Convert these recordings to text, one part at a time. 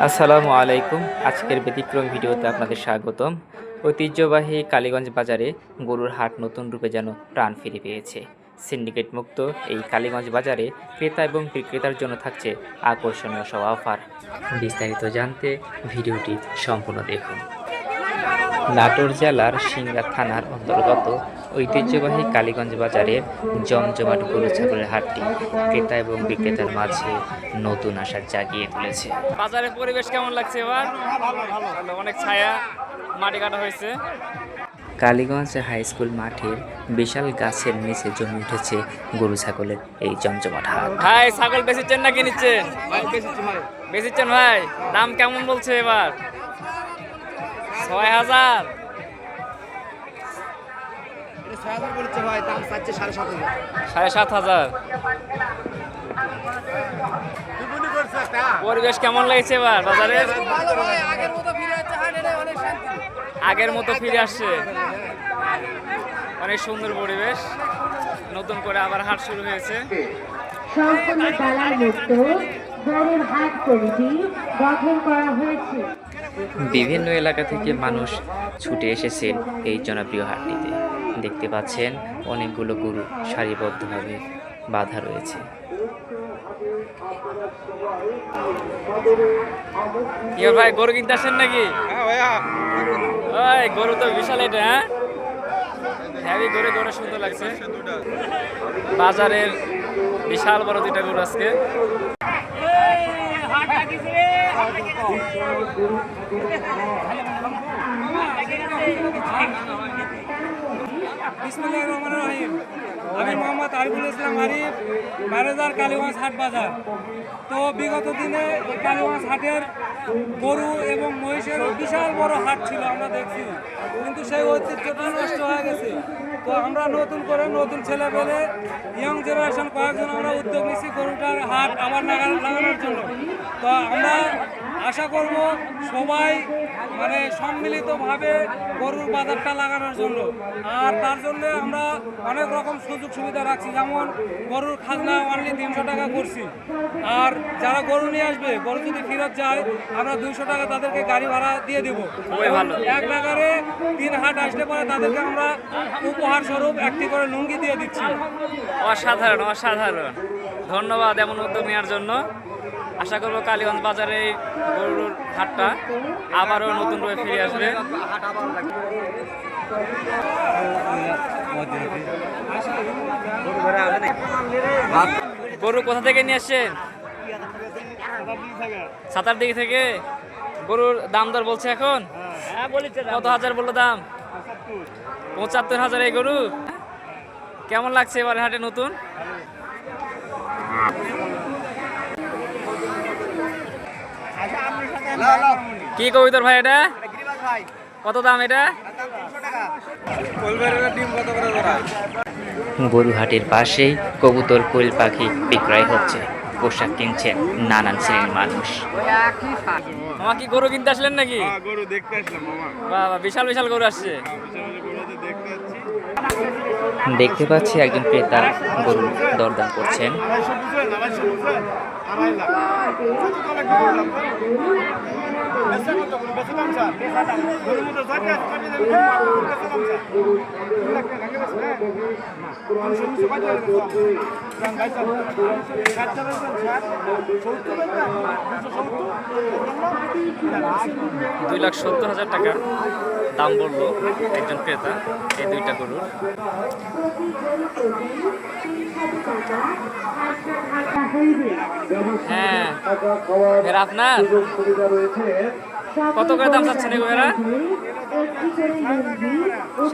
আসসালামু আলাইকুম। আজকের ব্যতিক্রম ভিডিওতে আপনাদের স্বাগতম। ঐতিহ্যবাহী কালীগঞ্জ বাজারে গরুর হাট নতুন রূপে যেন প্রাণ ফিরে পেয়েছে। সিন্ডিকেট মুক্ত এই কালীগঞ্জ বাজারে ক্রেতা এবং বিক্রেতার জন্য থাকছে আকর্ষণীয় সব অফার। বিস্তারিত জানতে ভিডিওটি সম্পূর্ণ দেখুন। নাটোর জেলার সিংড়া থানার অন্তর্গত ঐতিহ্যবাহী কালীগঞ্জ বাজারের জমজমাট গরু ছাগলের হাটটি ক্রেতা এবং বিক্রেতার মাঝে নতুন আশা জাগিয়ে তুলেছে। বাজারের পরিবেশ কেমন লাগছে এবার? ভালো, অনেক ছায়া, মাটি কাটা হয়েছে। কালীগঞ্জ হাই স্কুল মাঠের বিশাল গাছের নিচে জমে উঠেছে গরু ছাগলের এই জমজমাট হাট। ভাই, ছাগল বেচিচ্ছেন না কিনিচ্ছেন? বেচিচ্ছেন ভাই। দাম কেমন বলছে এবার? ৬,০০০। ৭,৫০০। পরিবেশ কেমন লাগছে এবার বাজারে? আগের মতো ফিরে আসছে। অনেক সুন্দর পরিবেশ। নতুন করে আবার হাট শুরু হয়েছে। সম্পূর্ণ দালাল মুক্ত গরুর হাট কমিটি গঠন করা হয়েছে। বিভিন্ন এলাকা থেকে মানুষ ছুটে এসেছেন এই জনপ্রিয় হাটটিতে। দেখতে পাচ্ছেন অনেকগুলো গরু সারিবদ্ধভাবে বাঁধা রয়েছে। কি ভাই, গরু কিনতে আসেন নাকি? ওই গরু তো বিশাল এটা। হ্যাঁ, হেভি গরু, গরু সুন্দর লাগছে। বাজারের বিশাল বড় দুইটা গরু আজকে। বিসমিল্লাহির রহমানির রহিম। আমি মোহাম্মদ আরিফুল ইসলাম আরিফ, ম্যানেজার কালীগঞ্জ হাট বাজার। তো বিগত দিনে কালীগঞ্জ হাটের গরু এবং মহিষের বিশাল বড় হাট ছিল, আমরা দেখছি, কিন্তু সেই ঐতিহ্যটা নষ্ট হয়ে গেছে। তো আমরা নতুন করে নতুন ছেলে পেলে ইয়ং জেনারেশন কয়েকজন আমরা উদ্যোগ নিচ্ছি গরুটার হাট আবার লাগানোর জন্য। তো আমরা আশা করব সবাই সম্মিলিতভাবে গরুর বাজারটা লাগানোর জন্য। আর তার জন্য আমরা অনেক রকম সুযোগ সুবিধা রাখছি, যেমন গরুর খাজনা অনলি 300 টাকা করছি। আর যারা গরু নিয়ে আসবে, গরু যদি ফেরত যায়, আমরা 200 টাকা তাদেরকে গাড়ি ভাড়া দিয়ে দেবো। এক নাগারে 3 হাট আসলে পরে তাদেরকে আমরা উপহার স্বরূপ একটি করে লুঙ্গি দিয়ে দিচ্ছি। অসাধারণ, অসাধারণ। ধন্যবাদ এমন উদ্যোগ নেওয়ার জন্য। আশা করবো কালীগঞ্জ বাজারে এই গরুর হাটটা আবারও নতুন রূপে ফিরে আসবে। গরু কোথা থেকে নিয়ে আসছেন? সাতার দিক থেকে। গরুর দাম দর বলছে এখন? কত হাজার বললো দাম? ৭৫,০০০ এই গরু। কেমন লাগছে এবার হাটে নতুন? কি কবিতর ভাই এটা? কত দাম এটা? গরু হাটের পাশেই কবুতর, কোয়েল পাখি বিক্রয় হচ্ছে। পোশাক কিনছেন নানান শ্রেণীর মানুষ। মামা, কি গরু কিনতে আসলেন নাকি? গরু দেখতে আসলাম মামা। বাবা, বিশাল বিশাল গরু আসছে। দেখতে পাচ্ছি একজন ক্রেতা গরু দরদাম করছেন। $2,70,000 টাকা দাম বললো একজন ক্রেতা এই দুইটা গরুর। হ্যাঁ, এরা আপনার? কত করে দাম চাচ্ছেন এই গরুরা?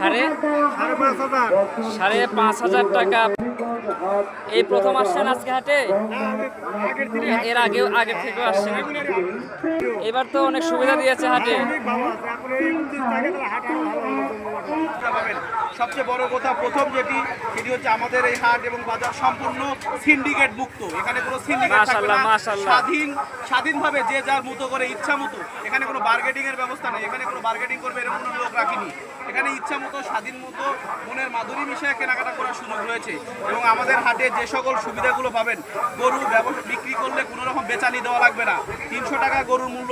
5,500 টাকা। এই প্রথম আসছেন আজকে হাটে? এর আগের থেকেও আসছেন? এবার তো অনেক সুবিধা দিয়েছে হাটে। সবচেয়ে বড় কথা, প্রথম যেটি সেটি হচ্ছে আমাদের এই হাট এবং বাজার সম্পূর্ণ সিন্ডিকেট মুক্ত। এখানে কোনো সিন্ডিকেট থাকবে না। স্বাধীনভাবে যে যার মতো করে ইচ্ছা মতো, এখানে কোনো বার্গেটিং এর ব্যবস্থা নেই। এখানে কোনো বার্গেটিং করবে এরকম কোনো লোক রাখিনি। এখানে ইচ্ছা মতো স্বাধীন মতো মনের মাধুরী মিশিয়ে কেনাকাটা করার সুযোগ রয়েছে এবং আমাদের হাটে যে সকল সুবিধাগুলো পাবেন, গরু বিক্রি করলে কোনো রকম বেচালি দেওয়া লাগবে না। 300 টাকা গরুর মূল্য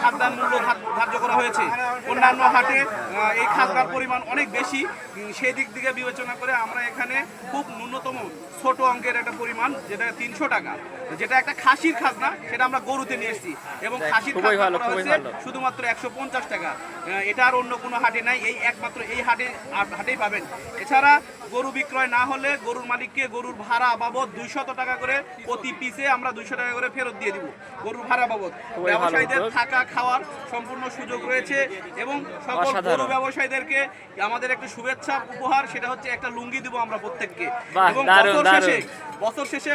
খাজনার মূল্য ধার্য করা হয়েছে। অন্যান্য হাটে এই খাজনার পরিমাণ অনেক বেশি, সেই দিক থেকে বিবেচনা করে আমরা এখানে খুব ন্যূনতম ছোট অঙ্কের একটা পরিমাণ, যেটা 300 টাকা, যেটা একটা খাসির খাজনা, সেটা আমরা গরুতে নিয়ে এসেছি এবং খাসির খাজনা করা হয়েছে শুধুমাত্র 150 টাকা। এটা আর অন্য কোনো হাটে নাই, এই একমাত্র এই হাটেই পাবেন। এছাড়া গরু বিক্রয় না হলে গরুর মালিককে গরুর ভাড়া বাবদ 200 টাকা করে প্রতি পিসে আমরা 200 টাকা করে ফেরত দিয়ে দিব গরুর ভাড়া বাবদ। ব্যবসায়ীদের থাকা খাওয়ার সম্পূর্ণ সুযোগ রয়েছে এবং সকল গরু ব্যবসায়ীদেরকে আমাদের একটা শুভেচ্ছা উপহার, সেটা হচ্ছে একটা লুঙ্গি দিব আমরা প্রত্যেককে। এবং বছর শেষে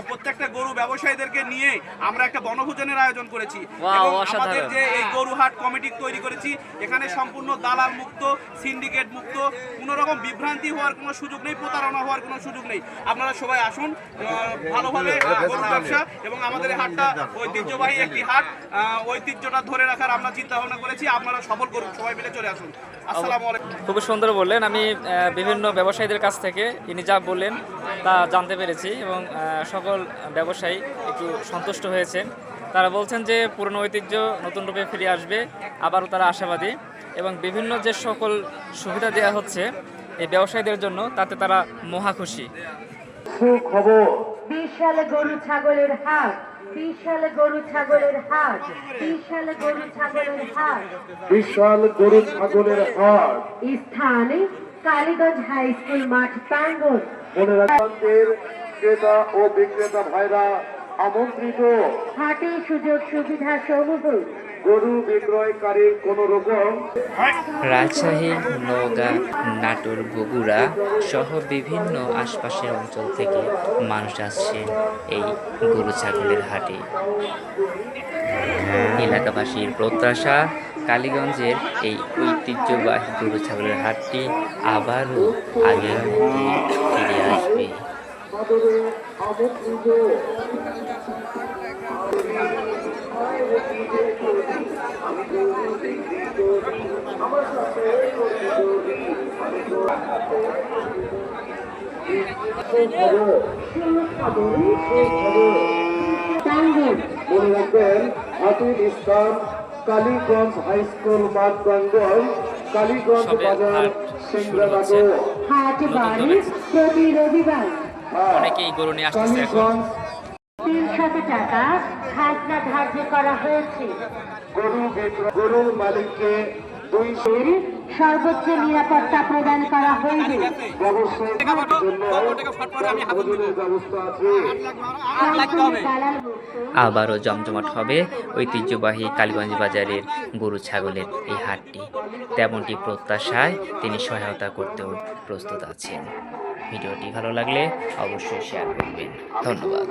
প্রত্যেকটা গরু ব্যবসায়ীদেরকে নিয়ে আমরা একটা বনভোজনের আয়োজন করেছি এবং আমাদের যে এই গরু হাট কমিটি তৈরি করেছি, এখানে সম্পূর্ণ দালাল মুক্ত, সিন্ডিকেট মুক্ত, কোনো রকম বিভ্রান্তি হওয়ার কোনো সুযোগ নেই, প্রতারণা হওয়ার কোনো সুযোগ নেই। আপনারা সবাই আসুন, ভালোভাবে গরু ব্যবসা এবং আমাদের এই হাটটা ঐতিহ্যবাহী একটি হাট, ঐতিহ্যটা ধরে রাখার আমরা চিন্তা ভাবনা করেছি। আপনারা সফল করুন, সবাই মিলে চলে আসুন। আসসালামু আলাইকুম। খুব সুন্দর বললেন। আমি বিভিন্ন ব্যবসায়ীদের কাছ থেকে ইনি যা বললেন তা জানতে পেরেছি এবং সকল ব্যবসায়ী একটু সন্তুষ্ট হয়েছেন। তারা বলছেন যে পুরনো ঐতিহ্য নতুন রূপে ফিরে আসবে, আবারও তারা আশাবাদী এবং বিভিন্ন যে সকল সুবিধা দেওয়া হচ্ছে এই ব্যবসায়ীদের জন্য, তাতে তারা মহা খুশি। বিশাল গরু ছাগলের হাট, বিশাল গরু ছাগলের হাট, বিশাল গরু ছাগলের হাট, বিশাল গরু ছাগলের হাট। স্থান কালীগঞ্জ হাই স্কুল মাঠ প্রাঙ্গণ। মনে রাখবেন ক্রেতা ও বিক্রেতা ভাইরা আমন্ত্রিত। হাটে সুযোগ সুবিধা সমূহ, গরু বিক্রয়কারী কোন রকম রাজশাহী, নওগাঁ, নাটোর, বগুড়া সহ বিভিন্ন আশপাশের অঞ্চল থেকে মানুষ আসছেন এই গরু ছাগলের হাটে। এলাকাবাসীর প্রত্যাশা, কালীগঞ্জের এই ঐতিহ্যবাহী গরু ছাগলের হাটটি আবারও আগের মতো ফিরে আসবে। আমন্ত্রিত। মনে রাখবেন হাতির স্থান কালীগঞ্জ হাই স্কুল মাঠ প্রাঙ্গণ, কালীগঞ্জ বাজার, সিংড়ানগর। হাট বাড়ি প্রতি রবিবার। অনেকেই গরু নিয়ে আসতেছে এখন। 300 টাকা খাজনা ধার্য করা হয়েছে। গরুর মালিককে 200 সর্বোচ্চ নিরাপত্তা প্রদান করা হইবে। ব্যবসায়ীর জন্য ভোজনের ব্যবস্থা আছে। আবারও জমজমাট হবে ঐতিহ্যবাহী কালীগঞ্জ বাজারের গরু ছাগলের এই হাটটি। তেমনটি প্রত্যাশায় তিনি সহায়তা করতেও প্রস্তুত আছেন। ভিডিওটি ভালো লাগলে অবশ্যই শেয়ার করবেন। ধন্যবাদ।